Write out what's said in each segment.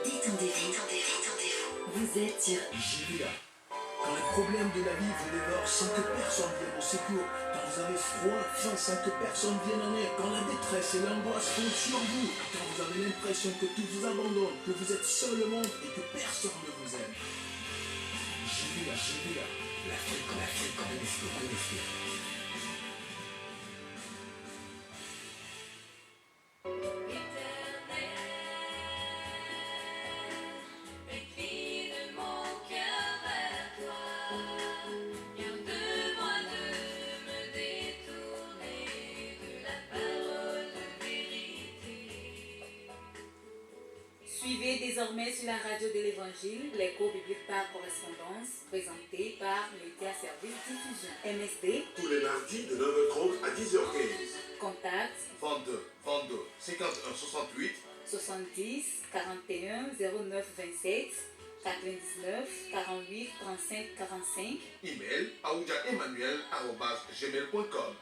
Détendez-vous. Vous êtes sur JVA. Quand les problèmes de la vie vous dévorent sans que personne vienne au secours, quand vous avez froid, faim sans que personne vienne en aide, quand la détresse et l'angoisse tombent sur vous, quand vous avez l'impression que tout vous abandonne, que vous êtes seul au monde et que personne ne vous aime. JVA. La fréquence. Suivez désormais sur la radio de l'Évangile les cours bibliques par correspondance présentés par Média Service Diffusion MSD. Tous les mardis de 9h30 à 10h15. Contact 22 51 68 70 41 09 27 99 48 35 45. Email aoudiaemmanuel@gmail.com.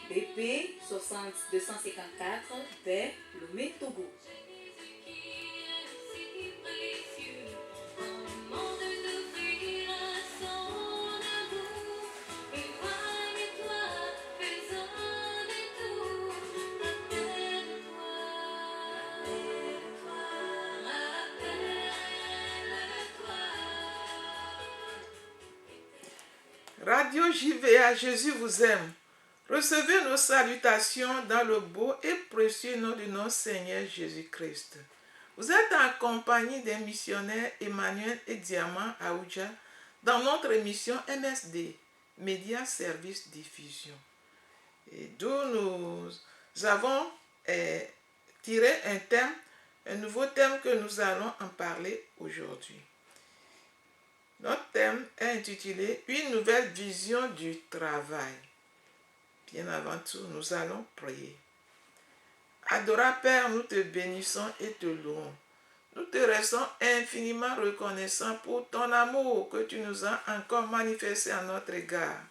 BP 60 254 vers Lomé, Togo. Radio JVA, Jésus vous aime. Recevez nos salutations dans le beau et précieux nom de notre Seigneur Jésus-Christ. Vous êtes en compagnie des missionnaires Emmanuel et Diamant Aoudja dans notre émission MSD, Média Service Diffusion. Et d'où nous avons tiré un nouveau thème que nous allons en parler aujourd'hui. Notre thème est intitulé « Une nouvelle vision du travail ». Bien avant tout, nous allons prier. Adorable Père, nous te bénissons et te louons. Nous te restons infiniment reconnaissants pour ton amour que tu nous as encore manifesté à notre égard.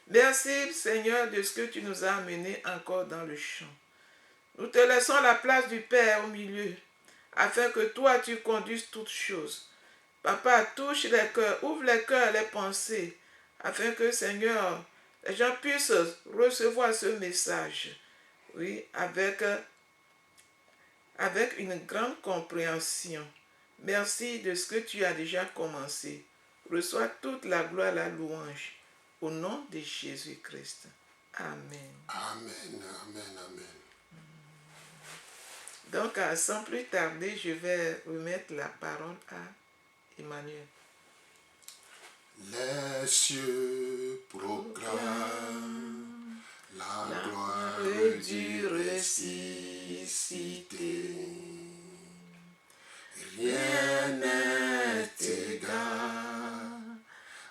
Merci Seigneur de ce que tu nous as amenés encore dans le champ. Nous te laissons la place du Père au milieu, afin que toi tu conduises toutes choses. Papa, touche les cœurs, ouvre les cœurs, les pensées, afin que, Seigneur, les gens puissent recevoir ce message, oui, avec une grande compréhension. Merci de ce que tu as déjà commencé. Reçois toute la gloire, la louange, au nom de Jésus-Christ. Amen. Amen. Donc, sans plus tarder, je vais remettre la parole à Emmanuel. Les cieux proclament la gloire du ressuscité. Rien n'est égal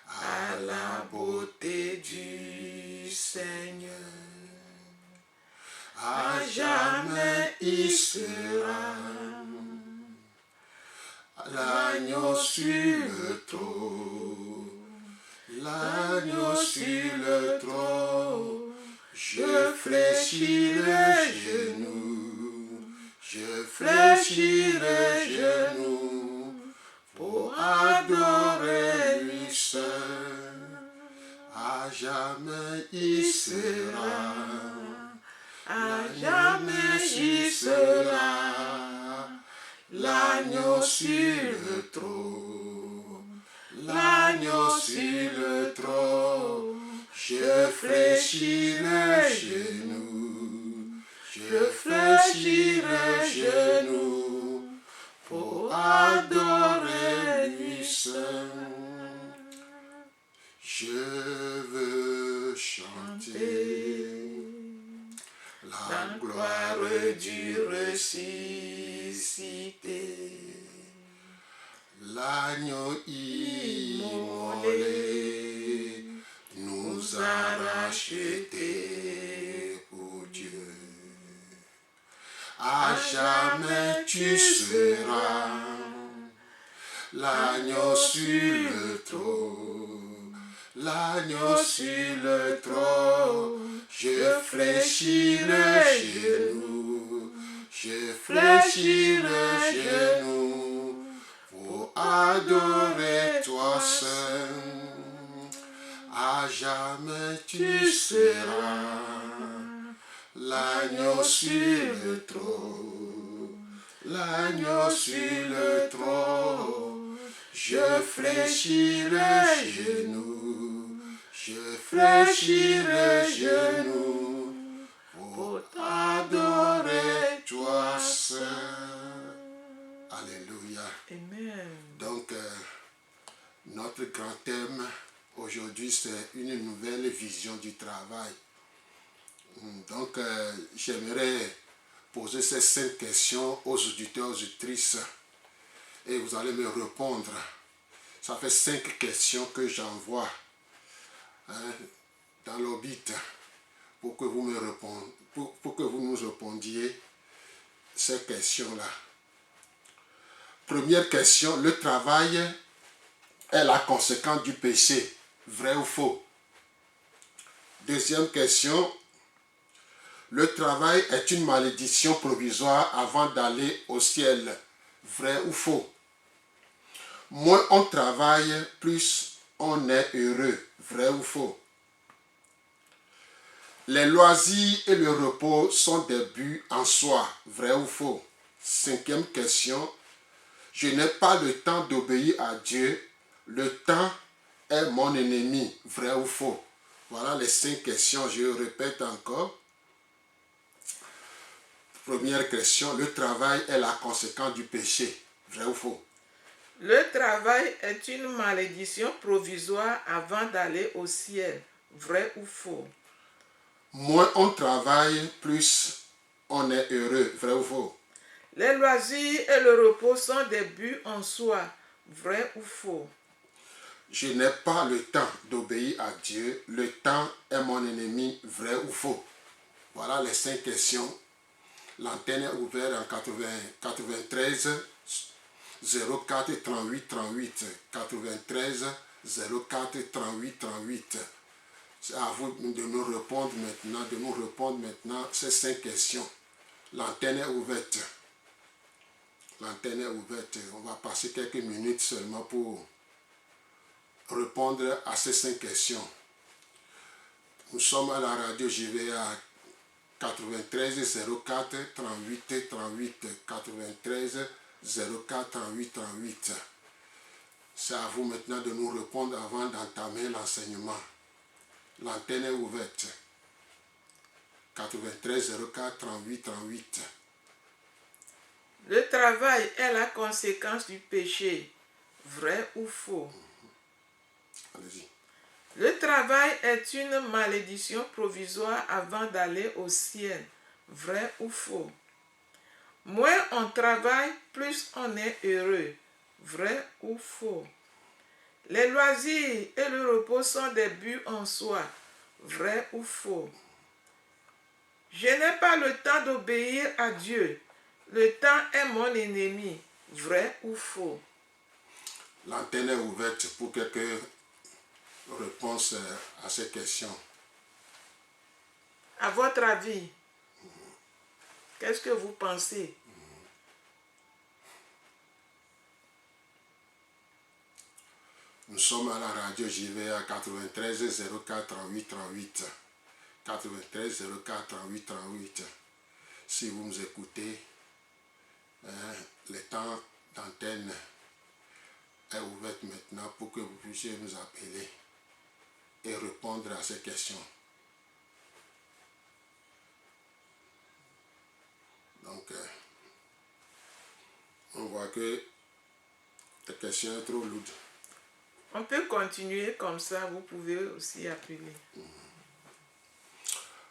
à la beauté du Seigneur. À jamais il sera l'agneau sur le trône, l'agneau sur le trône. Je fléchis le genou pour adorer lui seul. À jamais il sera, à jamais il sera l'agneau sur le trône, l'agneau sur le trône. Je fléchis le genou pour adorer lui seul. Je veux chanter la gloire du ressuscité. L'agneau immolé nous a rachetés pour Dieu. À jamais tu seras l'agneau sur le trône, l'agneau sur le trône. Je fléchis le genou tu seras. L'agneau sur le trône, l'agneau sur le trône. Je fléchis le genou, je fléchis le genou pour t'adorer toi seul. Alléluia. Amen. Donc, notre grand thème aujourd'hui, c'est une nouvelle vision du travail. Donc, j'aimerais poser ces 5 questions aux auditeurs, aux auditrices, et vous allez me répondre. Ça fait 5 questions que j'envoie dans l'orbit pour que vous me répondiez, pour que vous nous répondiez ces questions-là. Première question, le travail est la conséquence du péché, vrai ou faux? Deuxième question, le travail est une malédiction provisoire avant d'aller au ciel, vrai ou faux? Moins on travaille, plus on est heureux, vrai ou faux? Les loisirs et le repos sont des buts en soi, vrai ou faux? Cinquième question, je n'ai pas le temps d'obéir à Dieu, le temps est mon ennemi, vrai ou faux? Voilà les 5 questions, je répète encore. Première question, le travail est la conséquence du péché, vrai ou faux? Le travail est une malédiction provisoire avant d'aller au ciel, vrai ou faux? Moins on travaille, plus on est heureux, vrai ou faux? Les loisirs et le repos sont des buts en soi, vrai ou faux? Je n'ai pas le temps d'obéir à Dieu, le temps est mon ennemi, vrai ou faux? Voilà les 5 questions. L'antenne est ouverte en 93 04 38 38. 93 04 38 38. C'est à vous de nous répondre maintenant, ces 5 questions. L'antenne est ouverte. L'antenne est ouverte. On va passer quelques minutes seulement pour répondre à ces 5 questions. Nous sommes à la radio JVA 93 04 38 38. 93 04 38 38. C'est à vous maintenant de nous répondre avant d'entamer l'enseignement. L'antenne est ouverte. 93 04 38 38. Le travail est la conséquence du péché, vrai ou faux? Allez-y. Le travail est une malédiction provisoire avant d'aller au ciel, vrai ou faux? Moins on travaille, plus on est heureux, vrai ou faux? Les loisirs et le repos sont des buts en soi, vrai ou faux? Je n'ai pas le temps d'obéir à Dieu, le temps est mon ennemi, vrai ou faux? L'antenne est ouverte pour quelques réponses à ces questions. À votre avis, qu'est-ce que vous pensez? Nous sommes à la radio JVA 93 04 38 38. 93 04 38 38. Si vous nous écoutez, le temps d'antenne est ouvert maintenant pour que vous puissiez nous appeler et répondre à ces questions. Donc, on voit que la question est trop lourde. On peut continuer comme ça, vous pouvez aussi appeler.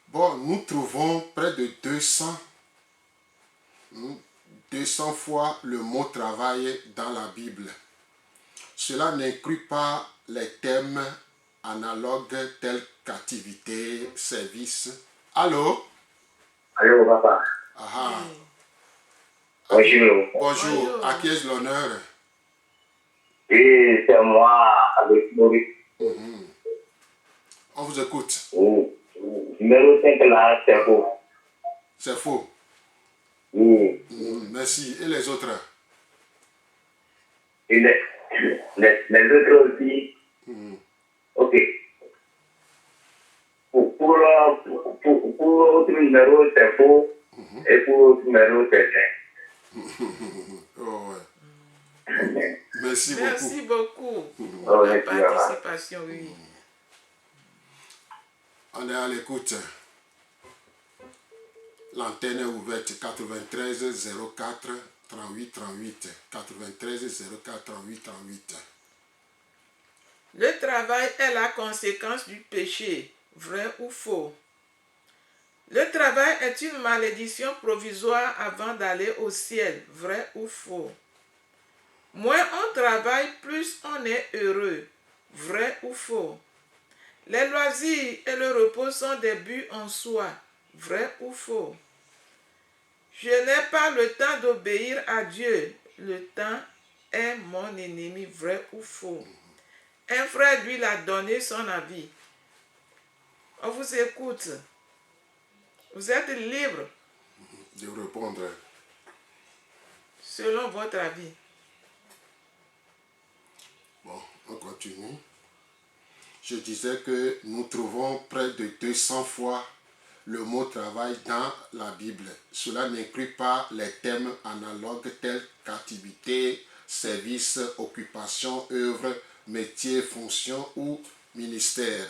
Bon, nous trouvons près de 200 fois le mot travail dans la Bible. Cela n'inclut pas les thèmes analogues tels qu'activité, service. Allô? Allô, papa. Ah, Bonjour. bonjour, à qui ai-je l'honneur? Oui, c'est moi avec Maurice. On vous écoute. Numéro 5 là, c'est faux. C'est faux. Oui. Merci. Et les autres? Et les autres aussi. Ok. l'autre numéro, c'est faux. Et pour l'autre numéro, c'est vrai. Oh, ouais. Merci beaucoup. Merci beaucoup Oh, pour la merci, maman. participation, oui. On est à l'écoute. L'antenne est ouverte 93 04 38 38. 93 04 38 38. Le travail est la conséquence du péché, vrai ou faux? Le travail est une malédiction provisoire avant d'aller au ciel, vrai ou faux? Moins on travaille, plus on est heureux, vrai ou faux? Les loisirs et le repos sont des buts en soi, vrai ou faux? Je n'ai pas le temps d'obéir à Dieu, le temps est mon ennemi, vrai ou faux? Un frère lui a donné son avis. On vous écoute. Vous êtes libre De répondre. selon votre avis. Bon, on continue. Je disais que nous trouvons près de 200 fois le mot travail dans la Bible. Cela n'inclut pas les thèmes analogues tels qu'activité, service, occupation, œuvre, métier, fonction ou ministère.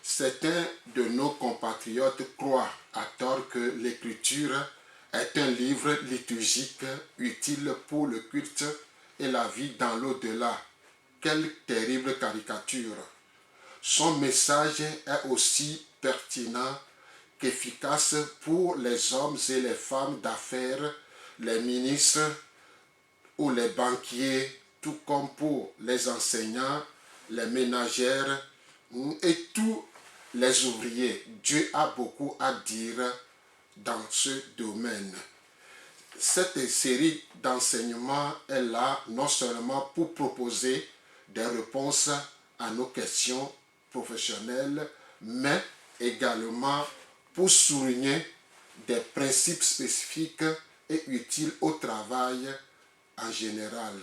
Certains de nos compatriotes croient à tort que l'écriture est un livre liturgique utile pour le culte et la vie dans l'au-delà. Quelle terrible caricature! Son message est aussi pertinent qu'efficace pour les hommes et les femmes d'affaires, les ministres ou les banquiers, tout comme pour les enseignants, les ménagères et tous les ouvriers. Dieu a beaucoup à dire dans ce domaine. Cette série d'enseignements est là non seulement pour proposer des réponses à nos questions professionnelles, mais également pour souligner des principes spécifiques et utiles au travail en général.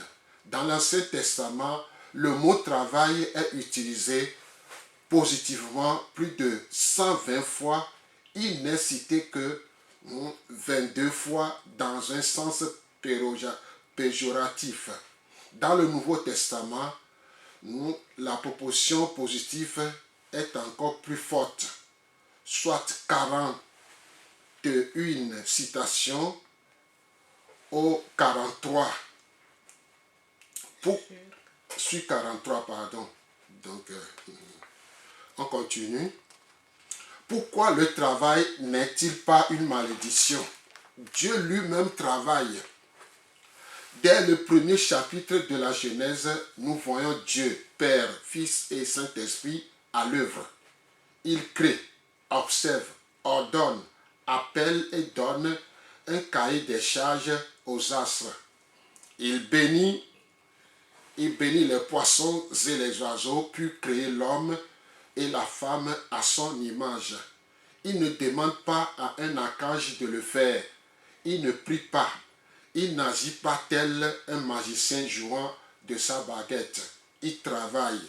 Dans l'Ancien Testament, le mot travail est utilisé positivement plus de 120 fois. Il n'est cité que 22 fois dans un sens péjoratif. Dans le Nouveau Testament, la proportion positive est encore plus forte, soit 41 citations au 43. Sur 43, pardon. Donc, on continue. Pourquoi le travail n'est-il pas une malédiction? Dieu lui-même travaille. Dès le premier chapitre de la Genèse, nous voyons Dieu, Père, Fils et Saint-Esprit à l'œuvre. Il crée, observe, ordonne, appelle et donne un cahier des charges aux astres. Il bénit les poissons et les oiseaux, puis créer l'homme et la femme à son image. Il ne demande pas à un archange de le faire. Il ne prie pas. Il n'agit pas tel un magicien jouant de sa baguette. Il travaille.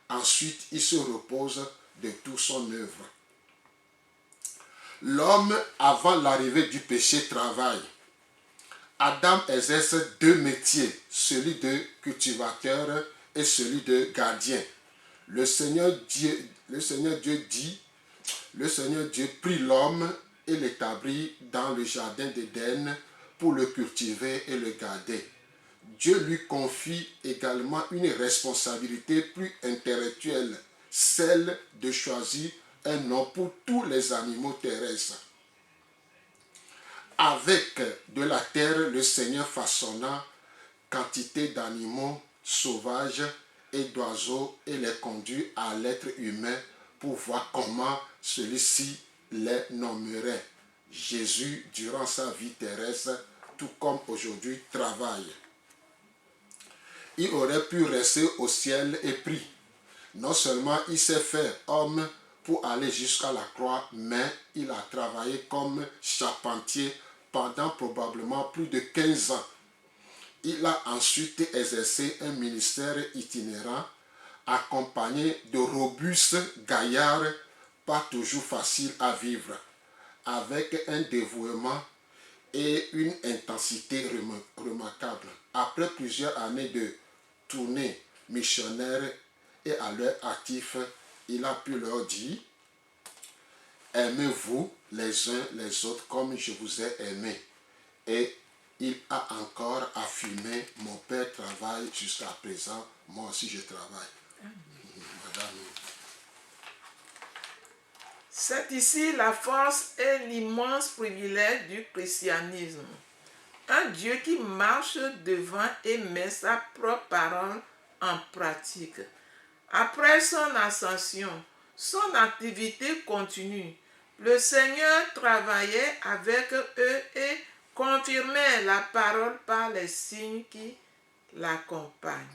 Ensuite, il se repose de toute son œuvre. L'homme, avant l'arrivée du péché, travaille. Adam exerce deux métiers, celui de cultivateur et celui de gardien. Le Seigneur Dieu prit l'homme et l'établit dans le jardin d'Éden pour le cultiver et le garder. Dieu lui confie également une responsabilité plus intellectuelle, celle de choisir un nom pour tous les animaux terrestres. Avec de la terre, le Seigneur façonna quantité d'animaux sauvages et d'oiseaux et les conduit à l'être humain pour voir comment celui-ci les nommerait. Jésus, durant sa vie terrestre, tout comme aujourd'hui, travaille. Il aurait pu rester au ciel et prier. Non seulement il s'est fait homme pour aller jusqu'à la croix, mais il a travaillé comme charpentier pendant probablement plus de 15 ans. Il a ensuite exercé un ministère itinérant, accompagné de robustes gaillards pas toujours facile à vivre, avec un dévouement et une intensité remarquable. Après plusieurs années de tournées missionnaires et à leur actif, il a pu leur dire: aimez-vous les uns les autres comme je vous ai aimé. Et il a encore affirmé: mon Père travaille jusqu'à présent, moi aussi je travaille. Madame. C'est ici la force et l'immense privilège du christianisme. Un Dieu qui marche devant et met sa propre parole en pratique. Après son ascension, son activité continue. Le Seigneur travaillait avec eux et confirmait la parole par les signes qui l'accompagnent.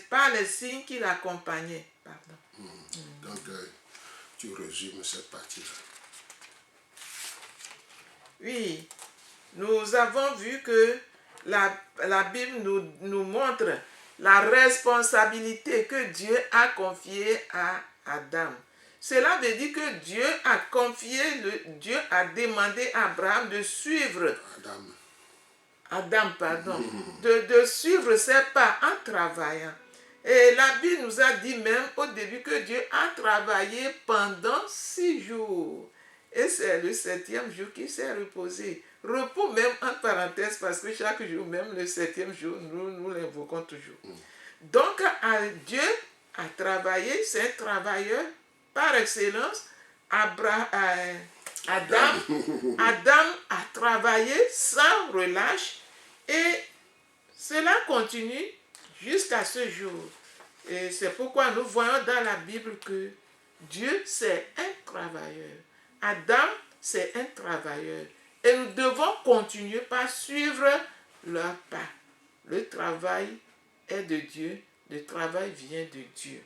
Par les signes qui l'accompagnaient. Pardon. Donc, tu résumes cette partie-là. Oui, nous avons vu que la Bible nous montre la responsabilité que Dieu a confiée à Adam. Cela veut dire que Dieu a demandé à Abraham de suivre Adam, de suivre ses pas en travaillant. Et la Bible nous a dit même au début que Dieu a travaillé pendant 6 jours. Et c'est le 7e jour qu'il s'est reposé. Repos même en parenthèse, parce que chaque jour, même le 7e jour, nous l'invoquons toujours. Donc, Dieu a travaillé, c'est un travailleur par excellence. Adam a travaillé sans relâche et cela continue jusqu'à ce jour. Et c'est pourquoi nous voyons dans la Bible que Dieu, c'est un travailleur. Adam, c'est un travailleur. Et nous devons continuer par suivre leurs pas. Le travail est de Dieu, le travail vient de Dieu.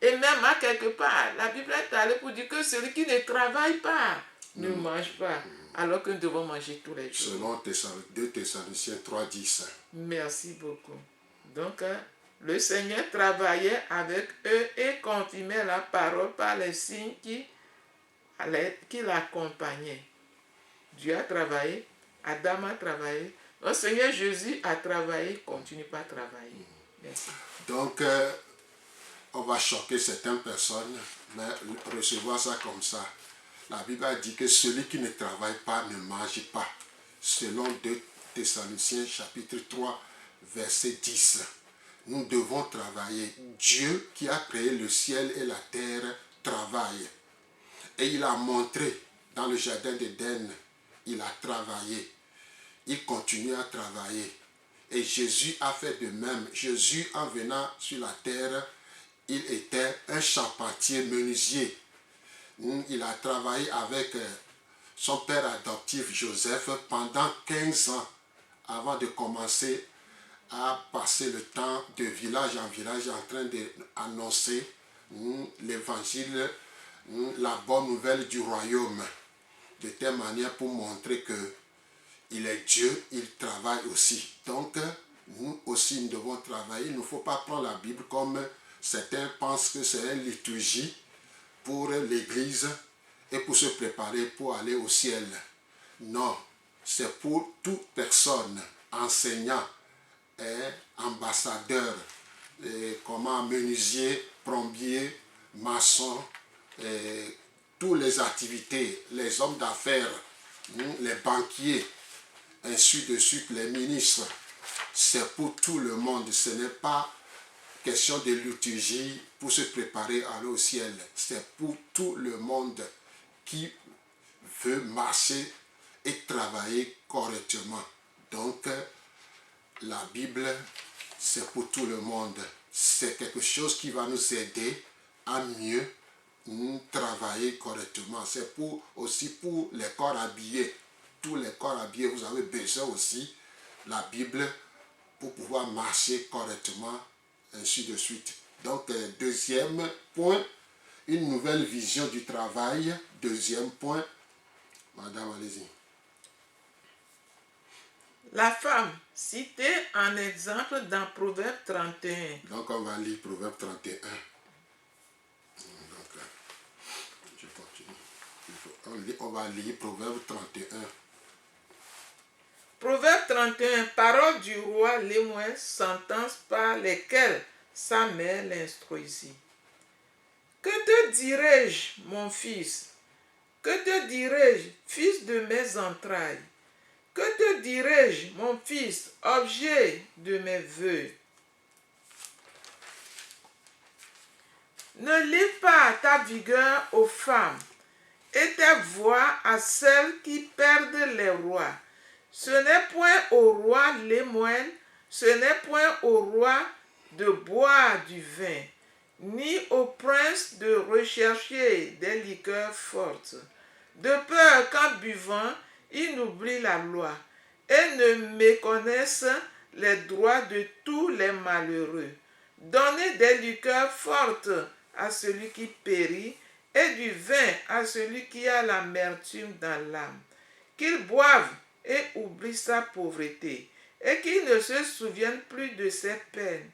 Et même à quelque part, la Bible est allée pour dire que celui qui ne travaille pas ne mange pas, alors que nous devons manger tous les jours. Selon 2 Thessaloniciens 3:10. Merci beaucoup. Donc, le Seigneur travaillait avec eux et confirmait la parole par les signes qui l'accompagnaient. Dieu a travaillé, Adam a travaillé, le Seigneur Jésus a travaillé, continue pas à travailler. Merci. Donc, on va choquer certaines personnes, mais recevoir ça comme ça. La Bible a dit que celui qui ne travaille pas ne mange pas. Selon 2 Thessaloniciens chapitre 3, verset 10. Nous devons travailler. Dieu qui a créé le ciel et la terre travaille. Et il a montré dans le jardin d'Éden, il a travaillé. Il continue à travailler. Et Jésus a fait de même. Jésus, en venant sur la terre, il était un charpentier menuisier. Il a travaillé avec son père adoptif Joseph pendant 15 ans avant de commencer à passer le temps de village en village en train d'annoncer l'évangile, la bonne nouvelle du royaume, de telle manière pour montrer que il est Dieu, il travaille aussi. Donc, nous aussi, nous devons travailler. Il ne faut pas prendre la Bible comme certains pensent que c'est une liturgie pour l'Église et pour se préparer pour aller au ciel. Non, c'est pour toute personne, enseignant, ambassadeur, menuisier, plombier, maçon, toutes les activités, les hommes d'affaires, les banquiers, ainsi de suite, les ministres. C'est pour tout le monde, ce n'est pas question de liturgie pour se préparer à aller au ciel. C'est pour tout le monde qui veut marcher et travailler correctement. Donc, la Bible, c'est pour tout le monde. C'est quelque chose qui va nous aider à mieux travailler correctement. C'est aussi pour les corps habillés. Tous les corps habillés, vous avez besoin aussi de la Bible pour pouvoir marcher correctement, ainsi de suite. Donc, deuxième point, une nouvelle vision du travail. Deuxième point, madame, allez-y. La femme, citée en exemple dans Proverbe 31. Donc, on va lire Proverbe 31. Donc, On va lire Proverbe 31. Proverbe 31, parole du roi Lémuel, sentence par lesquelles sa mère l'instruisit. Que te dirai-je, mon fils? Que te dirai-je, fils de mes entrailles? Que te dirai-je, mon fils, objet de mes vœux? Ne livre pas ta vigueur aux femmes et tes voix à celles qui perdent les rois. Ce n'est point au roi Lémuel, ce n'est point au roi de boire du vin, ni au prince de rechercher des liqueurs fortes, de peur qu'en buvant, il n'oublie la loi et ne méconnaisse les droits de tous les malheureux. Donnez des liqueurs fortes à celui qui périt et du vin à celui qui a l'amertume dans l'âme. Qu'il boive et oublie sa pauvreté et qu'il ne se souvienne plus de ses peines.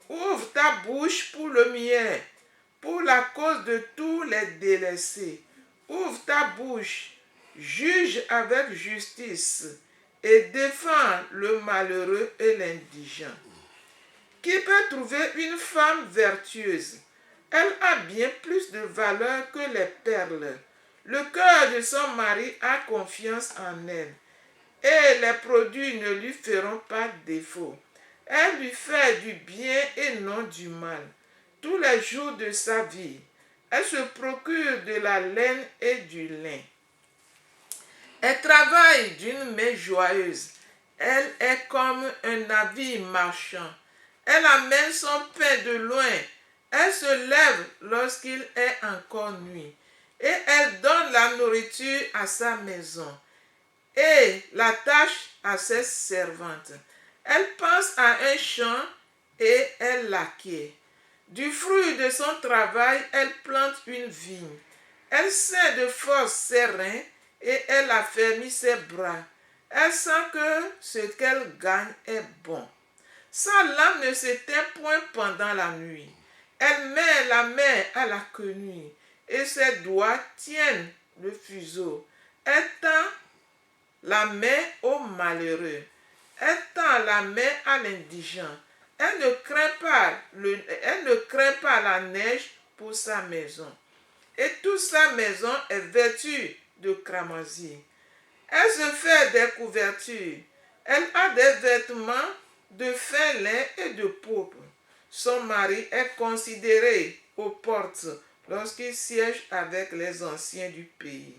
Ouvre ta bouche pour le miel, pour la cause de tous les délaissés. Ouvre ta bouche, juge avec justice et défends le malheureux et l'indigent. Qui peut trouver une femme vertueuse? Elle a bien plus de valeur que les perles. Le cœur de son mari a confiance en elle, et les produits ne lui feront pas défaut. Elle lui fait du bien et non du mal, tous les jours de sa vie. Elle se procure de la laine et du lin. Elle travaille d'une main joyeuse. Elle est comme un navire marchand. Elle amène son pain de loin. Elle se lève lorsqu'il est encore nuit. Et elle donne la nourriture à sa maison et la tâche à ses servantes. Elle pense à un champ et elle l'acquiert. Du fruit de son travail, elle plante une vigne. Elle ceint de force ses reins et elle affermit ses bras. Elle sent que ce qu'elle gagne est bon. Sa lame ne s'éteint point pendant la nuit. Elle met la main à la quenouille et ses doigts tiennent le fuseau. Elle tend la main au malheureux. Elle tend la main à l'indigent. Elle ne craint pas la neige pour sa maison. Et toute sa maison est vêtue de cramoisi. Elle se fait des couvertures. Elle a des vêtements de fin lin et de pourpre. Son mari est considéré aux portes lorsqu'il siège avec les anciens du pays.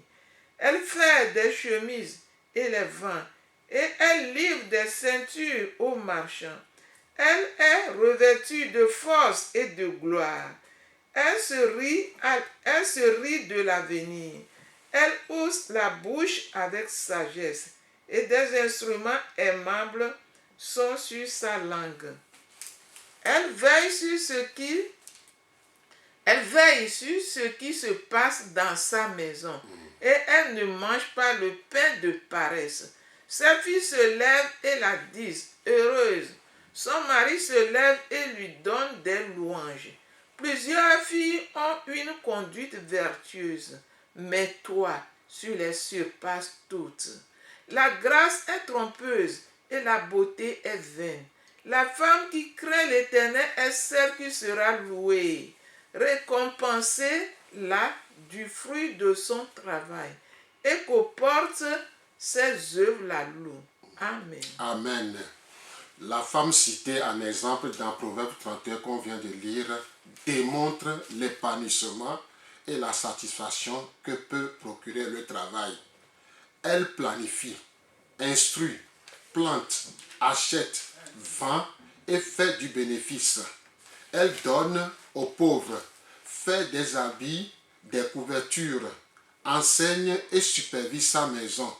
Elle fait des chemises et les vend, et elle livre des ceintures aux marchands. Elle est revêtue de force et de gloire. Elle se rit de l'avenir. Elle hausse la bouche avec sagesse, et des instruments aimables sont sur sa langue. Elle veille sur ce qui se passe dans sa maison, et elle ne mange pas le pain de paresse. Ses filles se lèvent et la disent heureuse. Son mari se lève et lui donne des louanges. Plusieurs filles ont une conduite vertueuse, mais toi, tu les surpasses toutes. La grâce est trompeuse et la beauté est vaine. La femme qui craint l'Éternel est celle qui sera louée. Récompensez-la du fruit de son travail et qu'aux portes ses œuvres la louent. Amen. Amen. La femme citée en exemple dans Proverbe 31 qu'on vient de lire démontre l'épanouissement et la satisfaction que peut procurer le travail. Elle planifie, instruit, plante, achète, vend et fait du bénéfice. Elle donne aux pauvres, fait des habits, des couvertures, enseigne et supervise sa maison.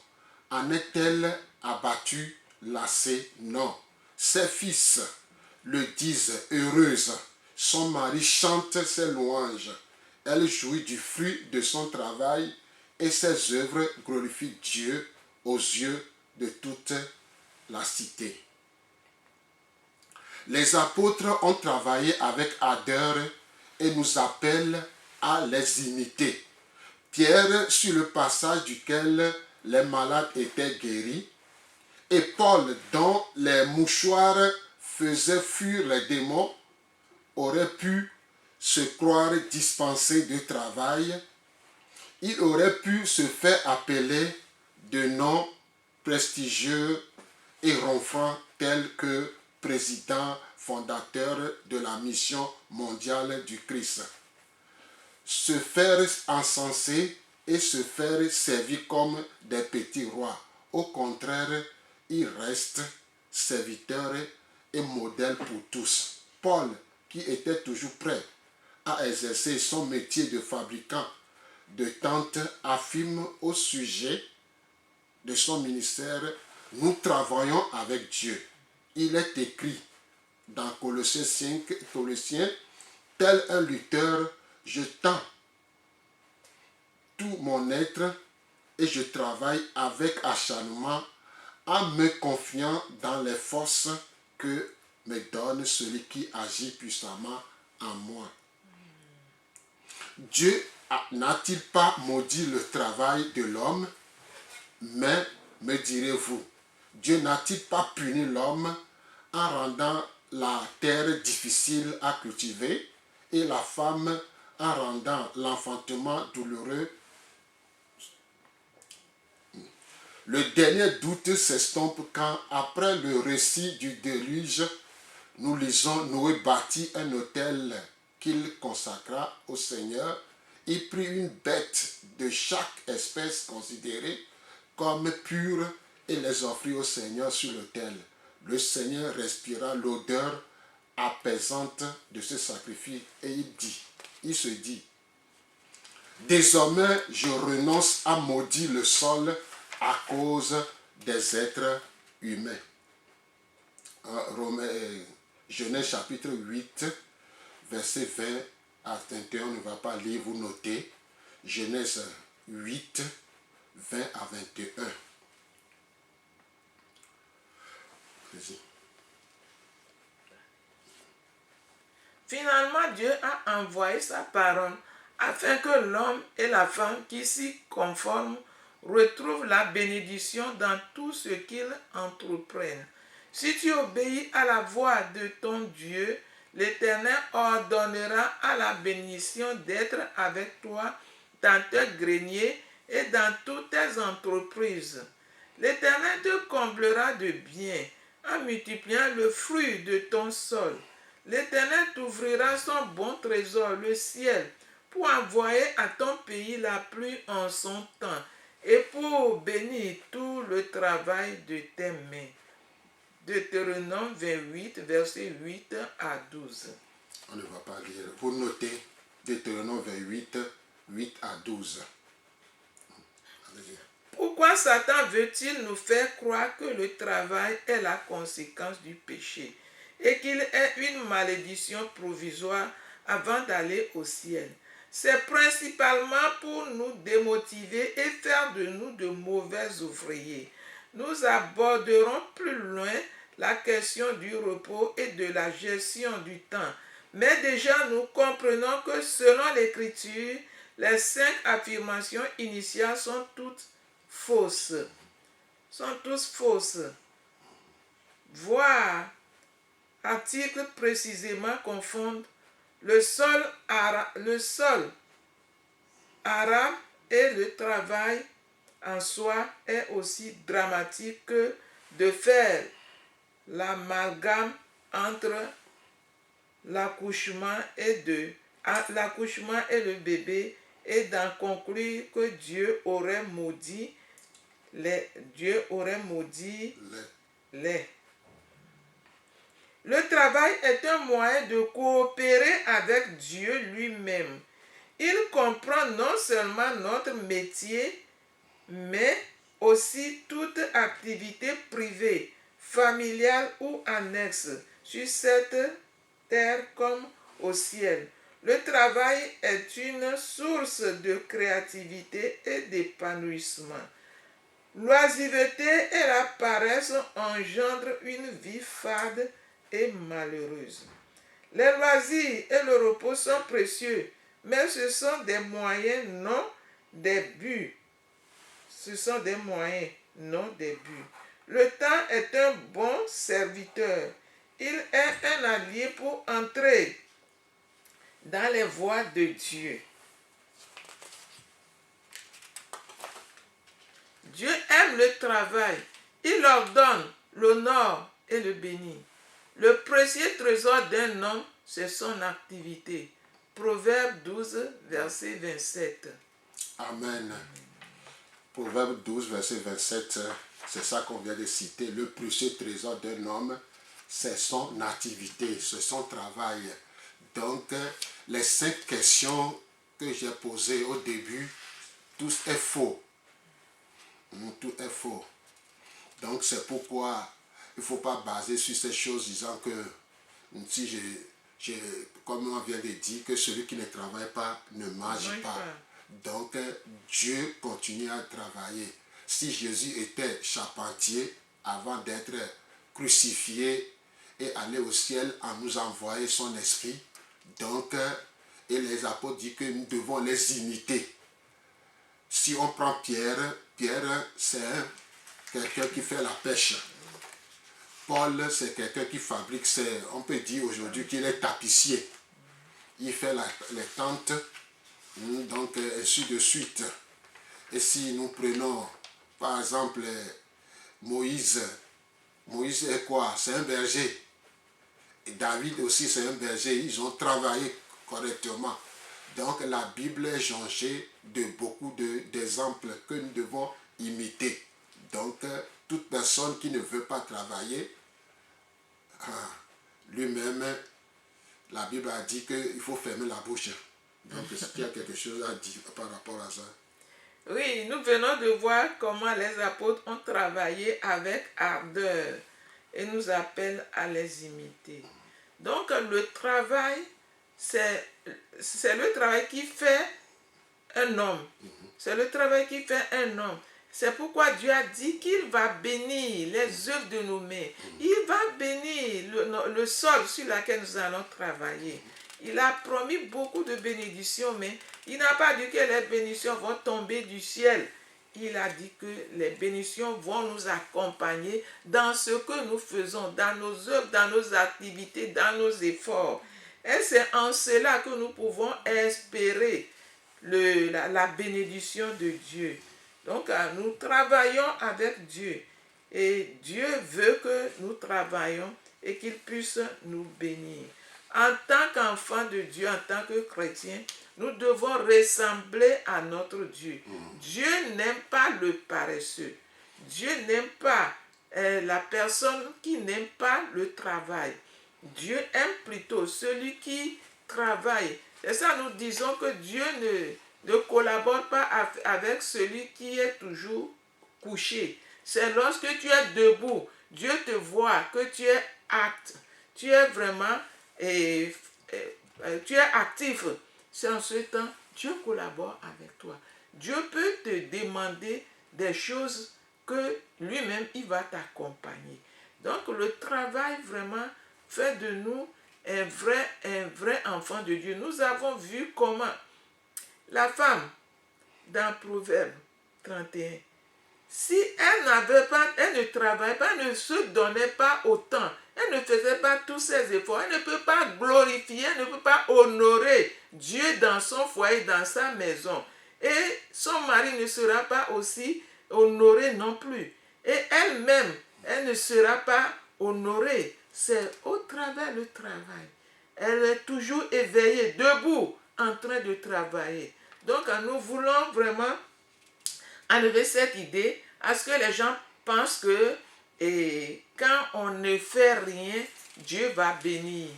En est-elle abattue, lassée? Non. Ses fils le disent heureuse. Son mari chante ses louanges. Elle jouit du fruit de son travail et ses œuvres glorifient Dieu aux yeux de toute la cité. Les apôtres ont travaillé avec ardeur et nous appellent à les imiter. Pierre sur le passage duquel les malades étaient guéris, et Paul dont les mouchoirs faisaient fuir les démons aurait pu se croire dispensé de travail, il aurait pu se faire appeler de noms prestigieux et ronflants tels que président fondateur de la mission mondiale du Christ. Se faire encenser et se faire servir comme des petits rois. Au contraire, il reste serviteur et modèle pour tous. Paul, qui était toujours prêt à exercer son métier de fabricant de tentes, affirme au sujet de son ministère: nous travaillons avec Dieu. Il est écrit dans Colossiens 5, tel un lutteur, je tends tout mon être et je travaille avec acharnement en me confiant dans les forces que me donne celui qui agit puissamment en moi. Dieu n'a-t-il pas maudit le travail de l'homme? Mais, me direz-vous, Dieu n'a-t-il pas puni l'homme en rendant la terre difficile à cultiver et la femme en rendant l'enfantement douloureux? Le dernier doute s'estompe quand, après le récit du déluge, nous lisons Noé bâtit un autel qu'il consacra au Seigneur. Il prit une bête de chaque espèce considérée comme pure et les offrit au Seigneur sur l'autel. Le Seigneur respira l'odeur apaisante de ce sacrifice et il se dit, désormais je renonce à maudire le sol à cause des êtres humains. Genèse chapitre 8, verset 20 à 21, on ne va pas lire, vous notez. Genèse 8, 20 à 21. Vas-y. Finalement, Dieu a envoyé sa parole afin que l'homme et la femme qui s'y conforment retrouvent la bénédiction dans tout ce qu'ils entreprennent. Si tu obéis à la voix de ton Dieu, l'Éternel ordonnera à la bénédiction d'être avec toi dans tes greniers et dans toutes tes entreprises. L'Éternel te comblera de biens en multipliant le fruit de ton sol. L'Éternel t'ouvrira son bon trésor, le ciel, pour envoyer à ton pays la pluie en son temps et pour bénir tout le travail de tes mains. Deutéronome 28, versets 8 à 12. On ne va pas lire. Vous notez Deutéronome 28, 8 à 12. Allez-y. Pourquoi Satan veut-il nous faire croire que le travail est la conséquence du péché et qu'il est une malédiction provisoire avant d'aller au ciel? C'est principalement pour nous démotiver et faire de nous de mauvais ouvriers. Nous aborderons plus loin la question du repos et de la gestion du temps. Mais déjà, nous comprenons que selon l'Écriture, les 5 affirmations initiales sont toutes fausses. Voir article précisément confondre le sol arabe et le travail en soi est aussi dramatique que de faire l'amalgame entre l'accouchement et le bébé et d'en conclure que Dieu aurait maudit les. Le travail est un moyen de coopérer avec Dieu lui-même. Il comprend non seulement notre métier, mais aussi toute activité privée, familiale ou annexe, sur cette terre comme au ciel. Le travail est une source de créativité et d'épanouissement. L'oisiveté et la paresse engendrent une vie fade et malheureuse. Les loisirs et le repos sont précieux, mais ce sont des moyens non des buts. Ce sont des moyens, non des buts. Le temps est un bon serviteur. Il est un allié pour entrer dans les voies de Dieu. Dieu aime le travail. Il ordonne, l'honore et le bénit. Le précieux trésor d'un homme, c'est son activité. Proverbe 12, verset 27. Amen. Proverbe 12, verset 27, c'est ça qu'on vient de citer. Le précieux trésor d'un homme, c'est son activité, c'est son travail. Donc, les 5 questions que j'ai posées au début, tout est faux. Tout est faux. Donc, c'est pourquoi il ne faut pas baser sur ces choses disant que, si comme on vient de dire, que celui qui ne travaille pas ne mange pas. Donc, Dieu continue à travailler. Si Jésus était charpentier avant d'être crucifié et aller au ciel en nous envoyant son esprit, donc, et les apôtres disent que nous devons les imiter. Si on prend Pierre, c'est quelqu'un qui fait la pêche. Paul, c'est quelqu'un qui fabrique, on peut dire aujourd'hui qu'il est tapissier. Il fait les tentes, donc ainsi de suite. Et si nous prenons, par exemple, Moïse est quoi? C'est un berger. Et David aussi, c'est un berger. Ils ont travaillé correctement. Donc la Bible est jonchée de beaucoup d'exemples que nous devons imiter. Donc toute personne qui ne veut pas travailler, lui-même, la Bible a dit qu'il faut fermer la bouche. Donc est-ce qu'il y a quelque chose à dire par rapport à ça? Oui, nous venons de voir comment les apôtres ont travaillé avec ardeur et nous appellent à les imiter. Donc le travail, c'est le travail qui fait un homme. C'est le travail qui fait un homme. C'est pourquoi Dieu a dit qu'il va bénir les œuvres de nos mains. Il va bénir le sol sur lequel nous allons travailler. Il a promis beaucoup de bénédictions, mais il n'a pas dit que les bénédictions vont tomber du ciel. Il a dit que les bénédictions vont nous accompagner dans ce que nous faisons, dans nos œuvres, dans nos activités, dans nos efforts. Et c'est en cela que nous pouvons espérer la bénédiction de Dieu. Donc, nous travaillons avec Dieu. Et Dieu veut que nous travaillions et qu'il puisse nous bénir. En tant qu'enfants de Dieu, en tant que chrétiens, nous devons ressembler à notre Dieu. Dieu n'aime pas le paresseux. Dieu n'aime pas la personne qui n'aime pas le travail. Dieu aime plutôt celui qui travaille. Et ça, nous disons que Dieu ne collabore pas avec celui qui est toujours couché. C'est lorsque tu es debout, Dieu te voit que tu es acte, tu es vraiment tu es actif. C'est en ce temps, Dieu collabore avec toi. Dieu peut te demander des choses que lui-même, il va t'accompagner. Donc, le travail vraiment fait de nous un vrai enfant de Dieu. Nous avons vu comment la femme, dans Proverbe 31, si elle ne travaillait pas, elle ne se donnait pas autant, elle ne faisait pas tous ses efforts, elle ne peut pas glorifier, elle ne peut pas honorer Dieu dans son foyer, dans sa maison. Et son mari ne sera pas aussi honoré non plus. Et elle-même, elle ne sera pas honorée. C'est au travers du travail. Elle est toujours éveillée, debout, en train de travailler. Donc, nous voulons vraiment enlever cette idée à ce que les gens pensent que quand on ne fait rien, Dieu va bénir.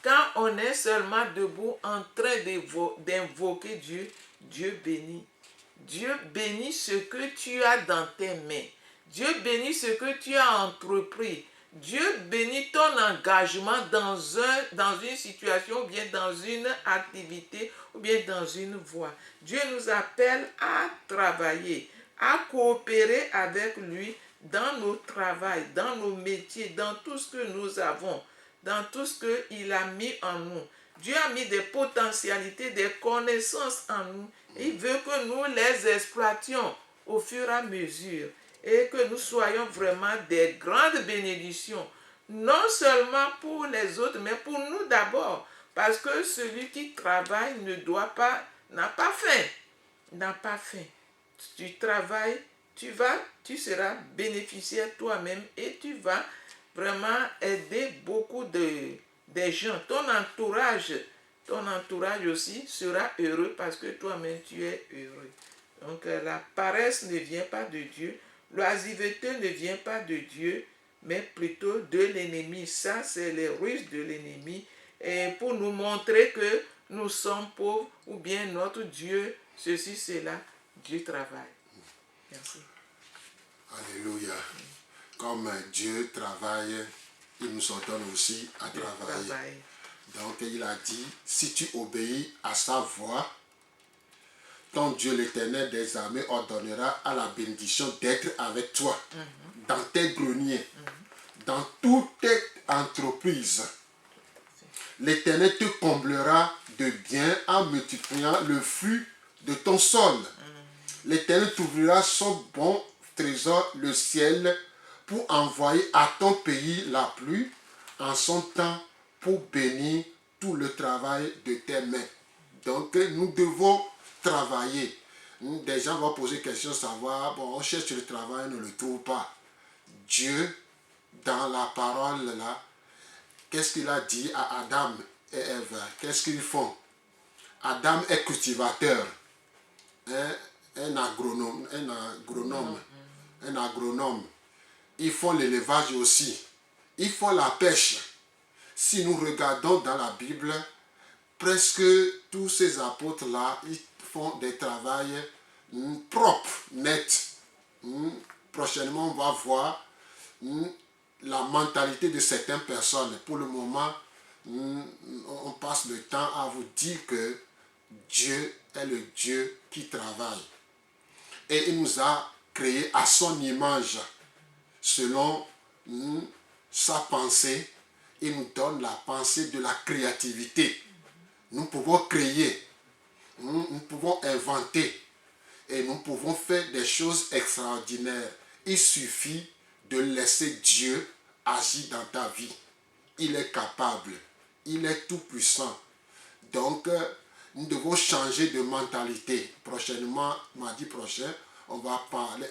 Quand on est seulement debout en train d'invoquer Dieu, Dieu bénit. Dieu bénit ce que tu as dans tes mains. Dieu bénit ce que tu as entrepris. Dieu bénit ton engagement dans une situation ou bien dans une activité ou bien dans une voie. Dieu nous appelle à travailler, à coopérer avec lui dans nos travails, dans nos métiers, dans tout ce que nous avons, dans tout ce qu'il a mis en nous. Dieu a mis des potentialités, des connaissances en nous. Il veut que nous les exploitions au fur et à mesure et que nous soyons vraiment des grandes bénédictions, non seulement pour les autres, mais pour nous d'abord. Parce que celui qui travaille n'a pas faim. N'a pas faim. Tu travailles, tu seras bénéficiaire toi-même et tu vas vraiment aider beaucoup des gens. Ton entourage aussi sera heureux parce que toi-même tu es heureux. Donc la paresse ne vient pas de Dieu, l'oisiveté ne vient pas de Dieu, mais plutôt de l'ennemi. Ça, c'est les ruses de l'ennemi. Et pour nous montrer que nous sommes pauvres ou bien notre Dieu, ceci, cela, Dieu travaille. Merci. Alléluia. Comme Dieu travaille, il nous ordonne aussi à travailler. Donc il a dit, si tu obéis à sa voix, ton Dieu l'Éternel des armées ordonnera à la bénédiction d'être avec toi dans tes greniers, dans toutes tes entreprises. L'Éternel te comblera de biens en multipliant le flux de ton sol. L'Éternel t'ouvrira son bon trésor, le ciel, pour envoyer à ton pays la pluie en son temps pour bénir tout le travail de tes mains. Donc nous devons travailler. Des gens vont poser question, savoir, bon, on cherche le travail, on ne le trouve pas. Dieu, dans la parole là, qu'est-ce qu'il a dit à Adam et Ève? Qu'est-ce qu'ils font? Adam est cultivateur, un agronome. Ils font l'élevage aussi. Ils font la pêche. Si nous regardons dans la Bible, presque tous ces apôtres-là, ils font des travails propres, nets. Prochainement, on va voir la mentalité de certaines personnes. Pour le moment, on passe le temps à vous dire que Dieu est le Dieu qui travaille. Et il nous a créés à son image, selon sa pensée. Il nous donne la pensée de la créativité. Nous pouvons créer, nous pouvons inventer et nous pouvons faire des choses extraordinaires. Il suffit de laisser Dieu agir dans ta vie. Il est capable, il est tout puissant. Donc, nous devons changer de mentalité. Prochainement, mardi prochain, on va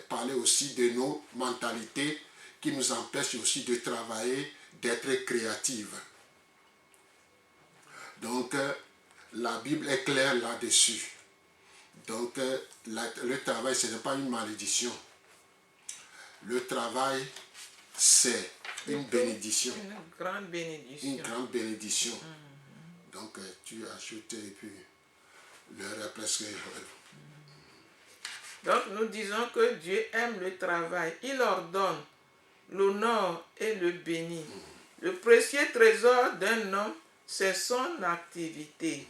parler aussi de nos mentalités qui nous empêchent aussi de travailler, d'être créatives. Donc, la Bible est claire là-dessus. Donc, le travail, ce n'est pas une malédiction. Le travail, c'est une bénédiction. Une grande bénédiction. Une grande bénédiction. Donc, tu ajoutes et puis l'heure est presque... Donc, nous disons que Dieu aime le travail. Il ordonne, l'honneur et le bénit. Le précieux trésor d'un homme, c'est son activité.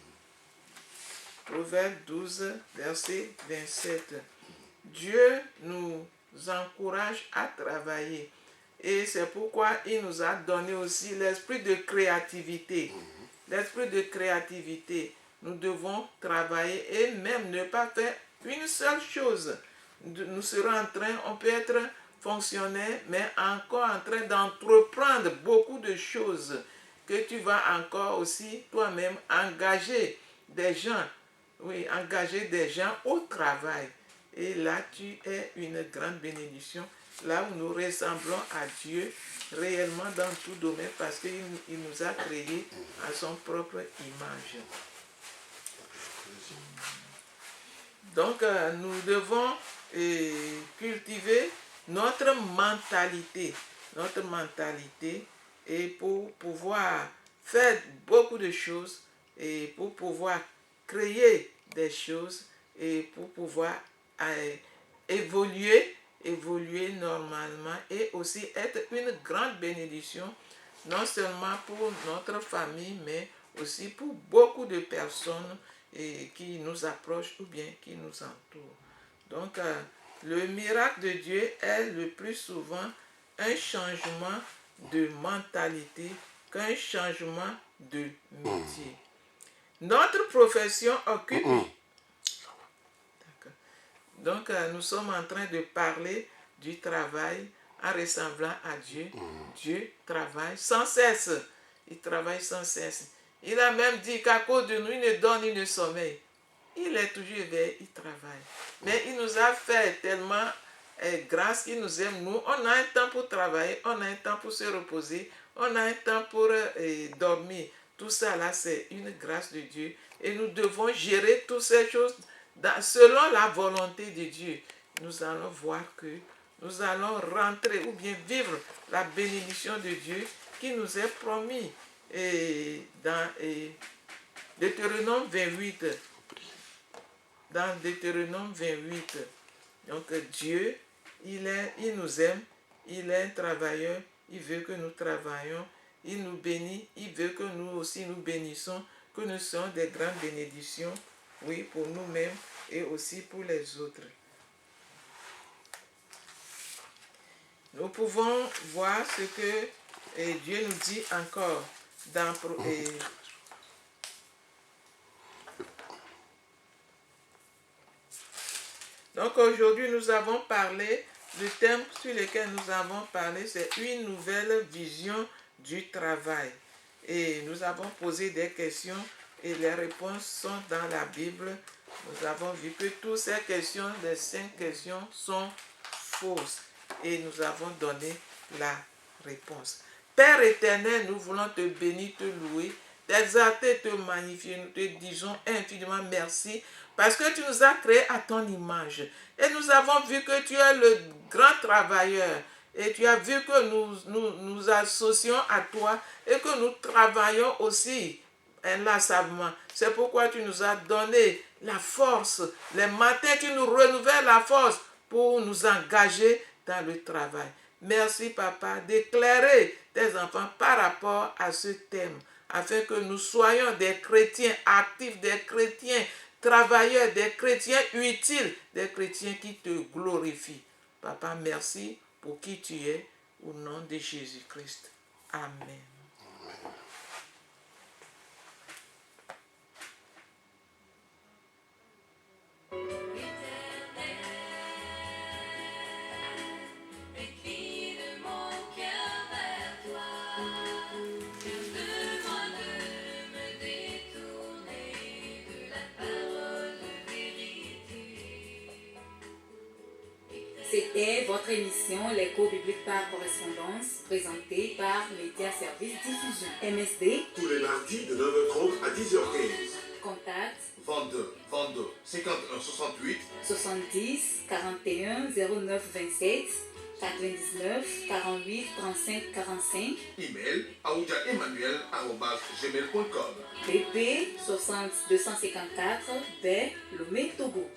Proverbe 12, verset 27. Dieu nous encourage à travailler. Et c'est pourquoi il nous a donné aussi l'esprit de créativité. L'esprit de créativité. Nous devons travailler et même ne pas faire une seule chose. Nous serons en train, on peut être fonctionnaire, mais encore en train d'entreprendre beaucoup de choses que tu vas encore aussi toi-même engager des gens. Oui, engager des gens au travail. Et là, tu es une grande bénédiction. Là où nous ressemblons à Dieu réellement dans tout domaine parce qu'il nous a créés à son propre image. Donc, nous devons cultiver notre mentalité et pour pouvoir faire beaucoup de choses et pour pouvoir créer des choses et pour pouvoir évoluer normalement et aussi être une grande bénédiction, non seulement pour notre famille, mais aussi pour beaucoup de personnes qui nous approchent ou bien qui nous entourent. Donc, le miracle de Dieu est le plus souvent un changement de mentalité qu'un changement de métier. notre profession occupe. Donc, nous sommes en train de parler du travail en ressemblant à Dieu. Dieu travaille sans cesse. Il travaille sans cesse. Il a même dit qu'à cause de nous, il ne dort ni ne sommeille. Il est toujours éveillé, il travaille. Mais il nous a fait tellement grâce qu'il nous aime, nous. On a un temps pour travailler, on a un temps pour se reposer, on a un temps pour dormir. Tout ça là, c'est une grâce de Dieu. Et nous devons gérer toutes ces choses selon la volonté de Dieu. Nous allons voir que nous allons rentrer ou bien vivre la bénédiction de Dieu qui nous est promis dans Deutéronome 28. Dans Deutéronome 28. Donc Dieu, il nous aime, il est un travailleur, il veut que nous travaillions, il nous bénit, il veut que nous aussi nous bénissons, que nous soyons des grandes bénédictions, oui, pour nous-mêmes et aussi pour les autres. Nous pouvons voir ce que Dieu nous dit encore dans donc aujourd'hui nous avons parlé, le thème sur lequel nous avons parlé, c'est une nouvelle vision du travail. Et nous avons posé des questions et les réponses sont dans la Bible. Nous avons vu que toutes ces questions, les 5 questions, sont fausses. Et nous avons donné la réponse. Père éternel, nous voulons te bénir, te louer, t'exalter, te magnifier. Nous te disons infiniment merci parce que tu nous as créés à ton image. Et nous avons vu que tu es le grand travailleur. Et tu as vu que nous associons à toi et que nous travaillons aussi inlassablement. C'est pourquoi tu nous as donné la force. Les matins, tu nous renouvelles la force pour nous engager dans le travail. Merci, Papa, d'éclairer tes enfants par rapport à ce thème, afin que nous soyons des chrétiens actifs, des chrétiens travailleurs, des chrétiens utiles, des chrétiens qui te glorifient. Papa, merci pour qui tu es, au nom de Jésus-Christ. Amen. C'était votre émission L'écho biblique par correspondance, présentée par Média Service Diffusion. MSD. Tous les mardis de 9h30 à 10h15. Contact 22 51 68 70 41 09 27 99 48 35 45. Email aoudiaemmanuel@gmail.com. BP 60 254 B Lomé Togo.